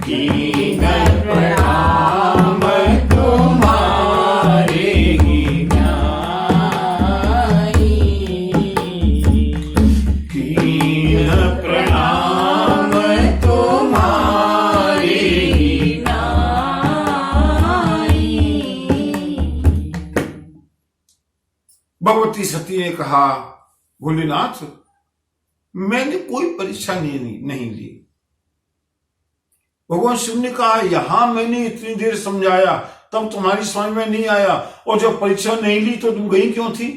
कीन प्रणाम तुम्हारे नाई, कीन प्रणाम तुम्हारे नाई। भगवती सती ने कहा, भोलेनाथ मैंने कोई परीक्षा नहीं ली। भगवान शिव ने कहा, यहां मैंने इतनी देर समझाया, तब तुम्हारी समझ में नहीं आया, और जब परीक्षा नहीं ली तो तुम गई क्यों थी?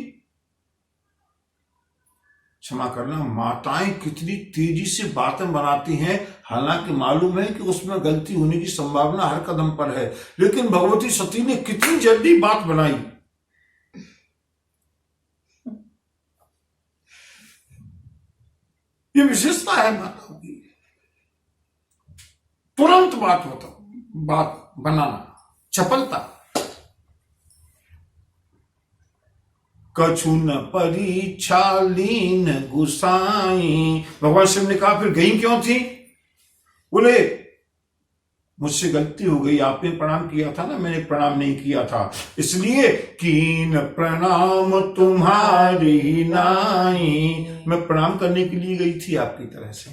क्षमा करना, माताएं कितनी तेजी से बातें बनाती हैं, हालांकि मालूम है कि उसमें गलती होने की संभावना हर कदम पर है, लेकिन भगवती सती ने कितनी जल्दी बात बनाई। ये विशेषता है माताओं की, तुरंत बात बनाना, चपलता। कछुन परीक्षा लीन गुसाई। भगवान शिव ने कहा, फिर गई क्यों थी? बोले, मुझसे गलती हो गई, आपने प्रणाम किया था ना, मैंने प्रणाम नहीं किया था, इसलिए कीन प्रणाम तुम्हारी नाई, मैं प्रणाम करने के लिए गई थी आपकी तरह से।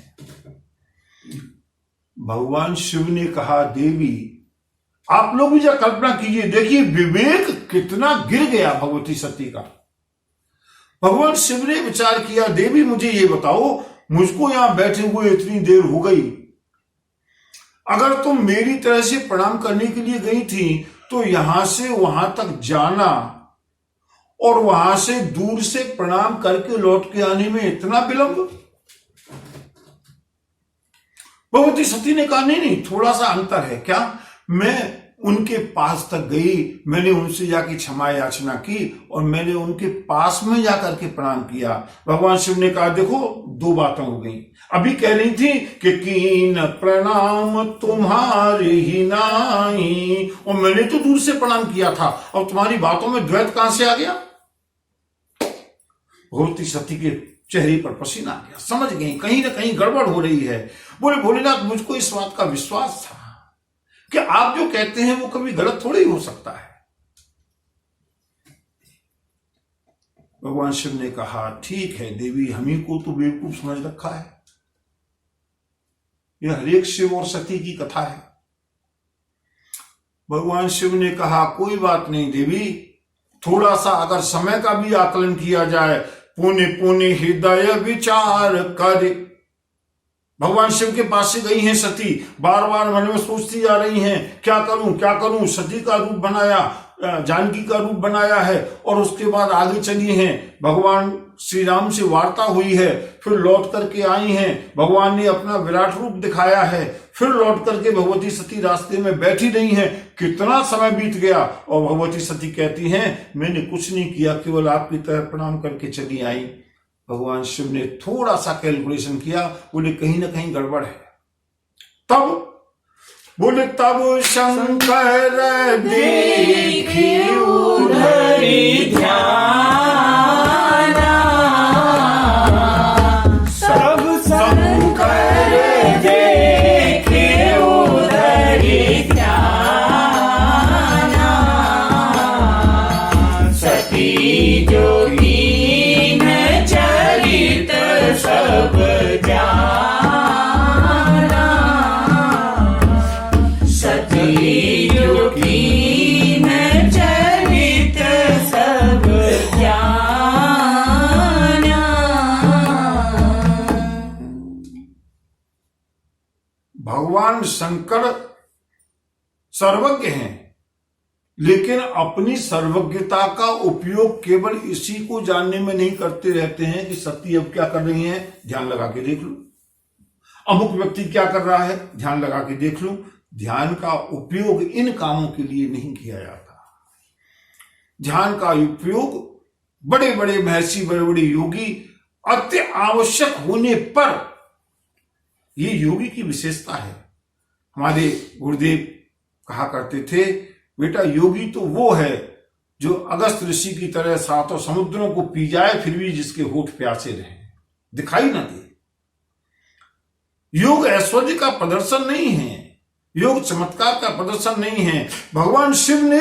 भगवान शिव ने कहा, देवी आप लोग भी जरा कल्पना कीजिए, देखिए विवेक कितना गिर गया भगवती सती का। भगवान शिव ने विचार किया, देवी मुझे ये बताओ, मुझको यहां बैठे हुए इतनी देर हो गई, अगर तुम मेरी तरह से प्रणाम करने के लिए गई थी तो यहां से वहां तक जाना और वहां से दूर से प्रणाम करके लौट के आने में इतना विलंब? भगवती सती ने कहा, नहीं, थोड़ा सा अंतर है। क्या? मैं उनके पास तक गई, मैंने उनसे जाके क्षमा याचना की और मैंने उनके पास में जाकर के प्रणाम किया। भगवान शिव ने कहा, देखो दो बातें हो गई। अभी कह रही थी कि कीन प्रणाम तुम्हारी ही नाई, और मैंने तो दूर से प्रणाम किया था, और तुम्हारी बातों में द्वैत कहां से आ गया? भगवती सती के चेहरे पर पसीना आ गया, समझ गई कहीं ना कहीं गड़बड़ हो रही है। बोले, भोलेनाथ मुझको इस बात का विश्वास था कि आप जो कहते हैं वो कभी गलत थोड़ी हो सकता है। भगवान शिव ने कहा, ठीक है देवी, हम ही को तो बेवकूफ समझ रखा है, यह हरेक शिव और सती की कथा है। भगवान शिव ने कहा, कोई बात नहीं देवी, थोड़ा सा अगर समय का भी आकलन किया जाए, पुण्य पुण्य हृदय विचार करे। भगवान शिव के पास से गई हैं सती, बार बार मन में सोचती जा रही हैं, क्या करूं क्या करूं। सती का रूप बनाया, जानकी का रूप बनाया है, और उसके बाद आगे चली हैं। भगवान श्री राम से वार्ता हुई है, फिर लौट करके आई हैं, भगवान ने अपना विराट रूप दिखाया है, फिर लौट करके भगवती सती रास्ते में बैठी रही हैं। कितना समय बीत गया और भगवती सती कहती हैं, मैंने कुछ नहीं किया, केवल आपकी तरह प्रणाम करके चली आई। भगवान शिव ने थोड़ा सा कैलकुलेशन किया, बोले कहीं ना कहीं गड़बड़ है। तब शंकर देखी उधरी ध्यान, सब शंकर देखे उधरी ध्यान, सती जोगी न चरित सब जाना, सती जोगी न चरित सब जाना। भगवान शंकर सर्वज्ञ हैं, लेकिन अपनी सर्वज्ञता का उपयोग केवल इसी को जानने में नहीं करते रहते हैं कि सती अब क्या कर रही हैं, ध्यान लगा के देख लो। अमुक व्यक्ति क्या कर रहा है, ध्यान लगा के देख लो। ध्यान का उपयोग इन कामों के लिए नहीं किया जाता। ध्यान का उपयोग बड़े बड़े महर्षि, बड़े बड़े योगी अति आवश्यक होने पर, ये योगी की विशेषता है। हमारे गुरुदेव कहा करते थे, बेटा योगी तो वो है जो अगस्त ऋषि की तरह सातों समुद्रों को पी जाए फिर भी जिसके होठ प्यासे रहे, दिखाई ना दे। योग ऐश्वर्य का प्रदर्शन नहीं है, योग चमत्कार का प्रदर्शन नहीं है। भगवान शिव ने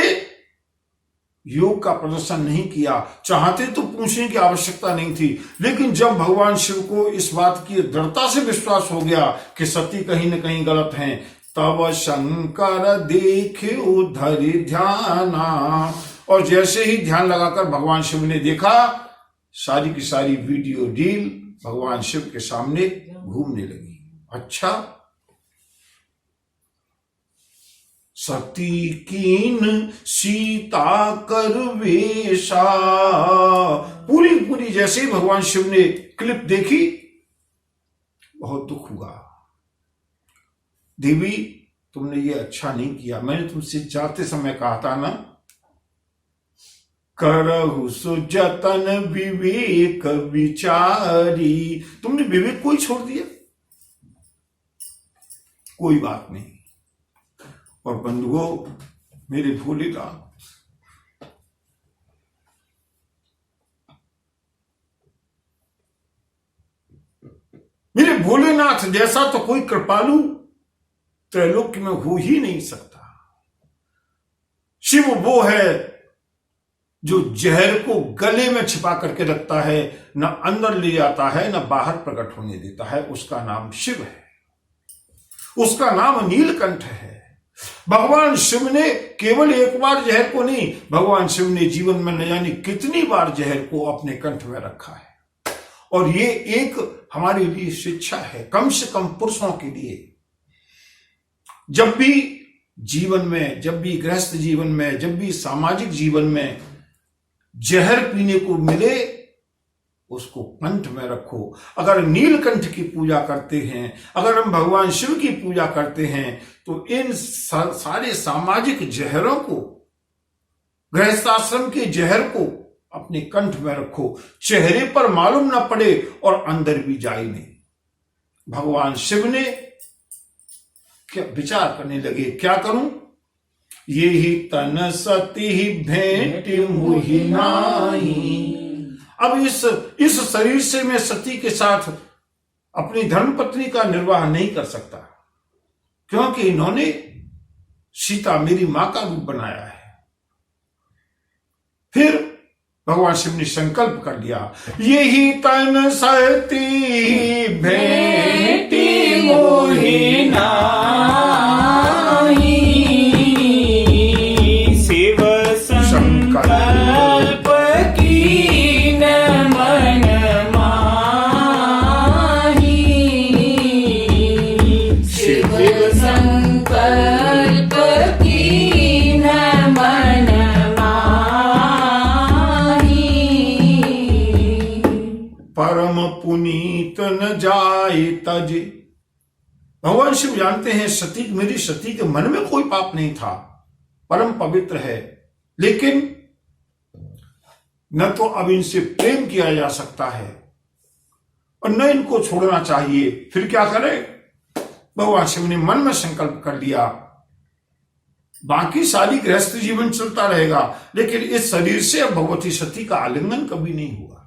योग का प्रदर्शन नहीं किया, चाहते तो पूछने की आवश्यकता नहीं थी, लेकिन जब भगवान शिव को इस बात की दृढ़ता से विश्वास हो गया कि सती कहीं न कहीं गलत हैं, तब शंकर देखे उधरि ध्याना, और जैसे ही ध्यान लगाकर भगवान शिव ने देखा, सारी की सारी वीडियो डील भगवान शिव के सामने घूमने लगी। अच्छा, सती कीन सीता कर वेशा, पूरी पूरी जैसे ही भगवान शिव ने क्लिप देखी, बहुत दुख हुआ। देवी तुमने ये अच्छा नहीं किया, मैंने तुमसे जाते समय कहा था ना, करहु सुजतन विवेक विचारी, तुमने विवेक को ही छोड़ दिया। कोई बात नहीं। और बंधुओं, मेरे भोलेनाथ, मेरे भोलेनाथ जैसा तो कोई कृपालु त्रैलोक्य में हो ही नहीं सकता। शिव वो है जो जहर को गले में छिपा करके रखता है, न अंदर ले जाता है न बाहर प्रकट होने देता है। उसका नाम शिव है, उसका नाम नीलकंठ है। भगवान शिव ने केवल एक बार जहर को नहीं, भगवान शिव ने जीवन में न जाने कितनी बार जहर को अपने कंठ में रखा है। और ये एक हमारे लिए शिक्षा है, कम से कम पुरुषों के लिए। जब भी जीवन में, जब भी गृहस्थ जीवन में, जब भी सामाजिक जीवन में जहर पीने को मिले, उसको कंठ में रखो। अगर नीलकंठ की पूजा करते हैं, अगर हम भगवान शिव की पूजा करते हैं, तो इन सारे सामाजिक जहरों को, गृहस्थाश्रम के जहर को अपने कंठ में रखो। चेहरे पर मालूम ना पड़े और अंदर भी जाए नहीं। भगवान शिव ने क्या विचार करने लगे, क्या करूं? ये ही तन सती भेंट मुहि नाई। अब इस शरीर से मैं सती के साथ अपनी धर्मपत्नी का निर्वाह नहीं कर सकता, क्योंकि इन्होंने सीता मेरी मां का रूप बनाया है। फिर भगवान शिव ने संकल्प कर लिया, यही तन सती भेंट मोहि नाहि। शिव संकल्प कीन मन माहि। शिव संकल्प कीन मन परम पुनीत न जाए तज। भगवान शिव जानते हैं सती, मेरी सती के मन में कोई पाप नहीं था, परम पवित्र है, लेकिन न तो अब इनसे प्रेम किया जा सकता है और न इनको छोड़ना चाहिए। फिर क्या करें? भगवान शिव ने मन में संकल्प कर लिया, बाकी सारी गृहस्थ जीवन चलता रहेगा, लेकिन इस शरीर से अब भगवती सती का आलिंगन कभी नहीं हुआ।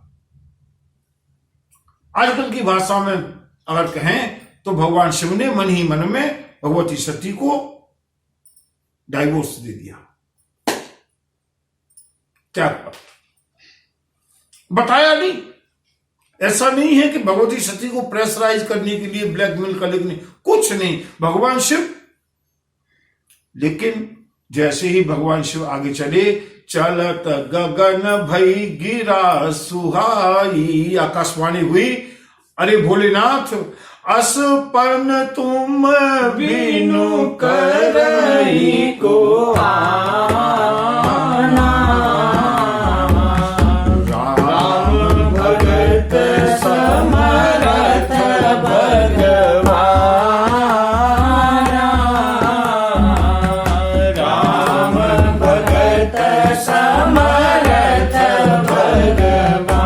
आजकल की भाषा में अगर कहें तो भगवान शिव ने मन ही मन में भगवती सती को डाइवोर्स दे दिया, त्यागपत्र। बताया नहीं, ऐसा नहीं है कि भगवती सती को प्रेशराइज करने के लिए ब्लैकमेल करने के लिए, कुछ नहीं, भगवान शिव। लेकिन जैसे ही भगवान शिव आगे चले, चलत गगन भई गिरा सुहाई, आकाशवाणी हुई, अरे भोलेनाथ असपन तुम बिनु करई को आना। राम भगत समरथ भगवाना। राम भगत समरथ भगवाना।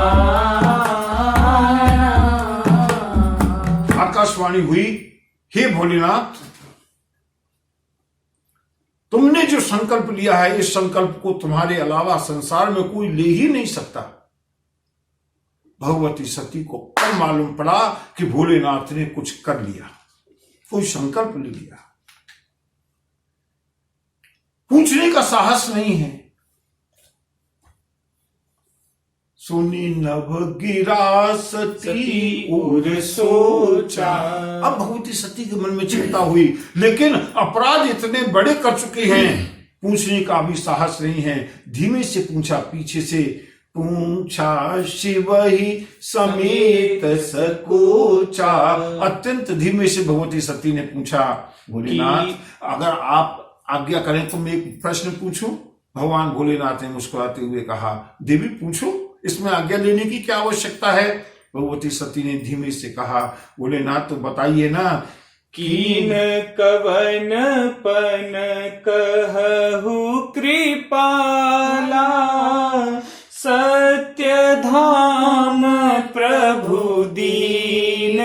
आकाशवाणी हुई, हे भोलेनाथ, तुमने जो संकल्प लिया है, इस संकल्प को तुम्हारे अलावा संसार में कोई ले ही नहीं सकता। भगवती सती को अब मालूम पड़ा कि भोलेनाथ ने कुछ कर लिया, कोई संकल्प ले लिया। पूछने का साहस नहीं है। सुनी नभ गिरा सती उर सोचा। अब भगवती सती के मन में चिंता हुई, लेकिन अपराध इतने बड़े कर चुके हैं, पूछने का भी साहस नहीं है। धीमे से पूछा, पीछे से पूछा, शिव ही समेत सकोचा। अत्यंत धीमे से भगवती सती ने पूछा, भोलेनाथ अगर आप आज्ञा करें तो मैं एक प्रश्न पूछूं? भगवान भोलेनाथ ने मुस्कुराते हुए कहा, देवी पूछो, इसमें आज्ञा लेने की क्या आवश्यकता है? भगवती सती ने धीमे से कहा, भोलेनाथ तो बताइए ना। कीन कवन पन कहु कृपाला, सत्य धाम प्रभु दीन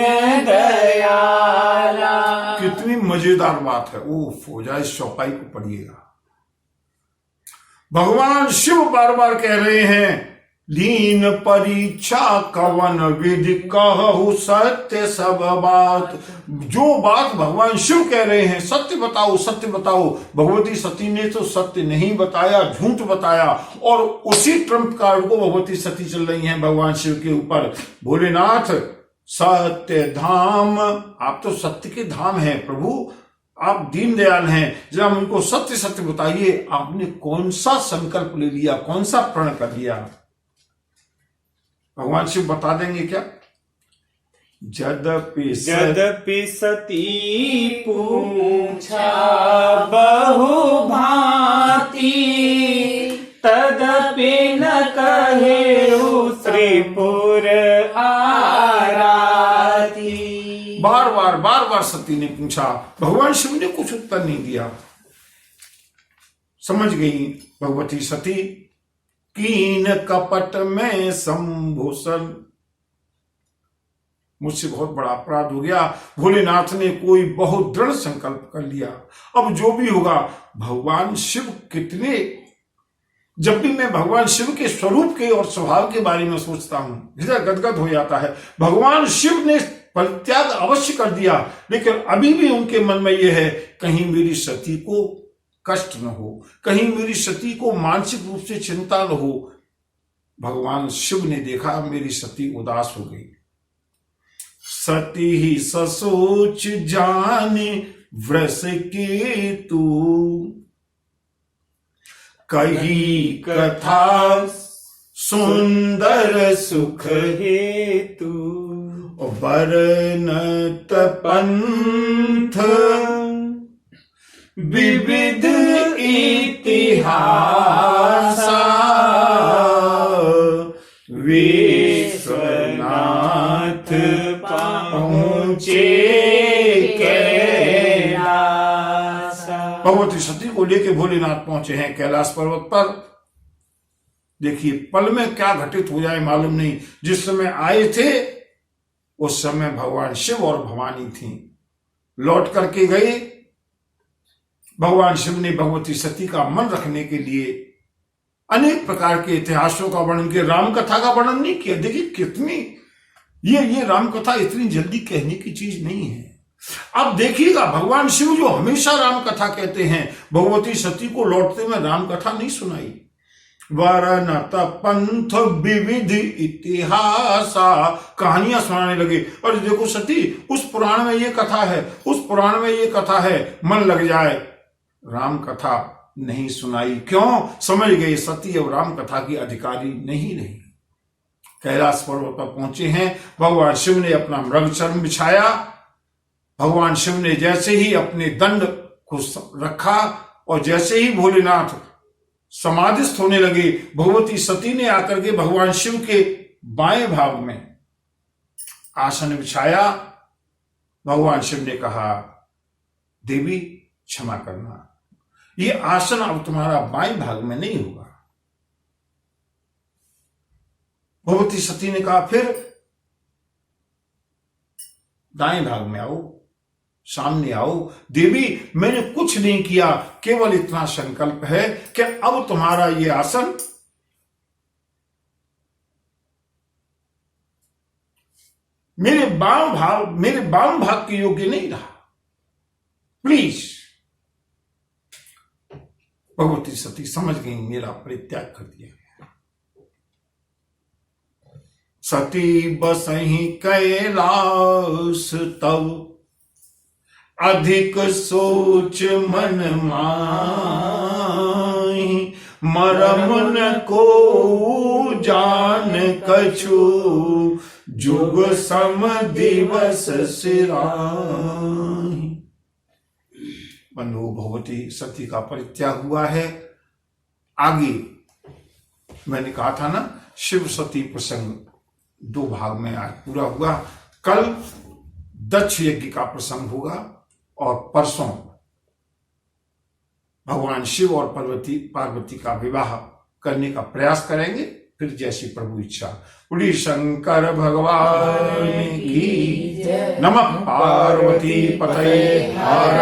दयाला। कितनी मजेदार बात है। ओफ, हो जाए, इस चौपाई को पढ़िएगा। भगवान शिव बार बार कह रहे हैं दीन परीक्षा कवन विधि कहु सत्य सब बात। जो बात भगवान शिव कह रहे हैं, सत्य बताओ सत्य बताओ, भगवती सती ने तो सत्य नहीं बताया, झूठ बताया, और उसी ट्रम्प कार्ड को भगवती सती चल रही हैं भगवान शिव के ऊपर। भोलेनाथ सत्य धाम, आप तो सत्य के धाम हैं प्रभु, आप दीनदयाल हैं, जरा मुझको सत्य सत्य बताइए, आपने कौन सा संकल्प ले लिया, कौन सा प्रण कर लिया? भगवान शिव बता देंगे क्या? जदपि सती पूछा बहु भांति, तदपि न कहेउ त्रिपुर आराती। बार बार सती ने पूछा, भगवान शिव ने कुछ उत्तर नहीं दिया। समझ गई भगवती सती, कीन कपट में संभूषण, मुझसे बहुत बड़ा अपराध हो गया। भोलेनाथ ने कोई बहुत दृढ़ संकल्प कर लिया, अब जो भी होगा। भगवान शिव कितने, जब भी मैं भगवान शिव के स्वरूप के और स्वभाव के बारे में सोचता हूं, हृदय गदगद हो जाता है। भगवान शिव ने परित्याग अवश्य कर दिया, लेकिन अभी भी उनके मन में यह है, कहीं मेरी सती को कष्ट न हो, कहीं मेरी सती को मानसिक रूप से चिंता न हो। भगवान शिव ने देखा मेरी सती उदास हो गई। सती ही ससोच जाने वृष के तू, कही कथा सुंदर सुख हेतु, वर्णत पंथ विविध इतिहास, विश्वनाथ पहुंचे कैलास। भगवती सती को लेके भोलेनाथ पहुंचे हैं कैलाश पर्वत पर। देखिए पल में क्या घटित हो जाए मालूम नहीं। जिस समय आए थे उस समय भगवान शिव और भवानी थी, लौट करके गए। भगवान शिव ने भगवती सती का मन रखने के लिए अनेक प्रकार के इतिहासों का वर्णन किया, राम कथा का वर्णन नहीं किया। देखिए कितनी ये राम कथा इतनी जल्दी कहने की चीज नहीं है। अब देखिएगा भगवान शिव जो हमेशा राम कथा कहते हैं, भगवती सती को लौटते में राम कथा नहीं सुनाई। वर्णत पंथ विविध इतिहासा, कहानियां सुनाने लगे। और देखो सती, उस पुराण में ये कथा है, उस पुराण में ये कथा है, मन लग जाए। राम कथा नहीं सुनाई। क्यों? समझ गए सती अब राम कथा की अधिकारी नहीं रही। कैलाश पर्वत पर पहुंचे हैं। भगवान शिव ने अपना मृगचर्म बिछाया। भगवान शिव ने जैसे ही अपने दंड को रखा और जैसे ही भोलेनाथ समाधिस्थ होने लगे, भगवती सती ने आकर के भगवान शिव के बाएं भाग में आसन बिछाया। भगवान शिव ने कहा, देवी क्षमा करना, ये आसन अब तुम्हारा बाएं भाग में नहीं होगा। भगवती सती ने कहा, फिर दाएं भाग में आओ, सामने आओ। देवी मैंने कुछ नहीं किया, केवल इतना संकल्प है कि अब तुम्हारा ये आसन मेरे बाम भाग के योग्य नहीं रहा, प्लीज। भगवती सती समझ गई मेरा परित्याग कर दिया गया। सती बसहि कैलाश तब, अधिक सोच मन माहि, मरम न को जान कछु, जुग सम दिवस सिराहि। बंधु, भगवती सती का परित्याग हुआ है। आगे मैंने कहा था ना, शिव सती प्रसंग 2 भाग में आज पूरा हुआ। कल दक्ष यज्ञ का प्रसंग होगा और परसों भगवान शिव और पार्वती का विवाह करने का प्रयास करेंगे, फिर जैसी प्रभु इच्छा। बोलिए शंकर भगवान की नमः। पार्वती पतये हर